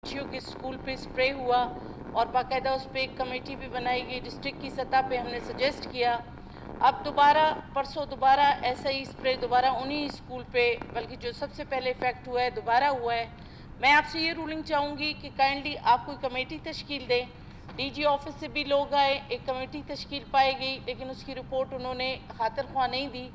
बच्चियों के स्कूल पे स्प्रे हुआ और बाकायदा उस पर एक कमेटी भी बनाई गई। डिस्ट्रिक्ट की सतह पे हमने सजेस्ट किया। अब दोबारा परसों दोबारा ऐसा ही स्प्रे दोबारा उन्हीं स्कूल पे, बल्कि जो सबसे पहले इफेक्ट हुआ है, दोबारा हुआ है। मैं आपसे ये रूलिंग चाहूँगी कि काइंडली आप कोई कमेटी तश्कील दें। डीजी ऑफिस से भी लोग आए, एक कमेटी तश्कील पाई गई, लेकिन उसकी रिपोर्ट उन्होंने खातिर ख्वाह नहीं दी,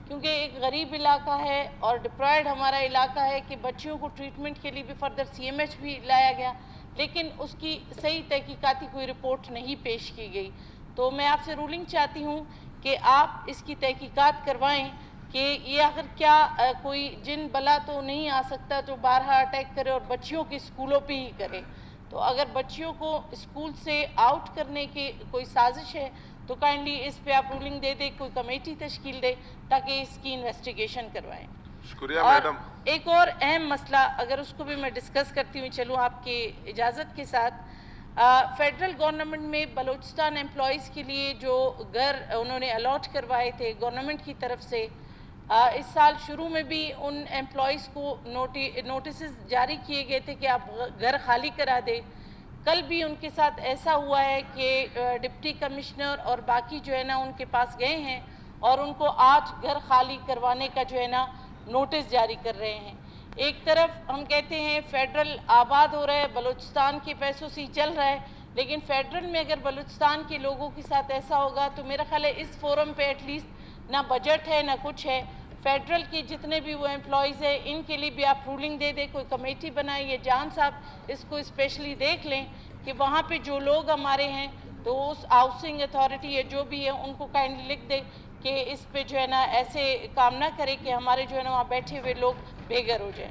क्योंकि एक गरीब इलाका है और डिप्राइड हमारा इलाका है कि बच्चियों को ट्रीटमेंट के लिए भी फर्दर CMH भी लाया गया, लेकिन उसकी सही तहकीकाती कोई रिपोर्ट नहीं पेश की गई। तो मैं आपसे रूलिंग चाहती हूँ कि आप इसकी तहकीकात करवाएं कि ये आखिर क्या कोई जिन बला तो नहीं आ सकता जो बारहा अटैक करे और बच्चियों के स्कूलों पे ही करे। तो अगर बच्चियों को स्कूल से आउट करने की कोई साजिश है तो काइंडली इस पे आप रूलिंग दे दे, कोई कमेटी तश्कील दे ताकि इसकी इन्वेस्टिगेशन करवाएं। शुक्रिया और मैडम। एक और अहम मसला अगर उसको भी मैं डिस्कस करती हूँ, चलूँ आपके इजाज़त के साथ। फेडरल गवर्नमेंट में बलूचिस्तान एम्प्लॉइज़ के लिए जो घर उन्होंने अलॉट करवाए थे गवर्नमेंट की तरफ से, इस साल शुरू में भी उन एम्प्लॉइज़ को नोटिस जारी किए गए थे कि आप घर खाली करा दें। कल भी उनके साथ ऐसा हुआ है कि डिप्टी कमिश्नर और बाकी जो है ना उनके पास गए हैं और उनको आज घर खाली करवाने का जो है ना नोटिस जारी कर रहे हैं। एक तरफ हम कहते हैं फेडरल आबाद हो रहा है, बलूचिस्तान के पैसों से ही चल रहा है, लेकिन फेडरल में अगर बलूचिस्तान के लोगों के साथ ऐसा होगा तो मेरा ख्याल है इस फोरम पे एटलीस्ट ना बजट है ना कुछ है। फेडरल के जितने भी वो एम्प्लॉइज़ हैं इनके लिए भी आप रूलिंग दे दें, कोई कमेटी बनाइए। जान साहब इसको स्पेशली देख लें कि वहाँ पे जो लोग हमारे हैं तो उस हाउसिंग अथॉरिटी या जो भी है उनको काइंडली लिख दे कि इस पे जो है ना ऐसे काम ना करे कि हमारे जो है ना वहाँ बैठे हुए लोग बेघर हो जाएं।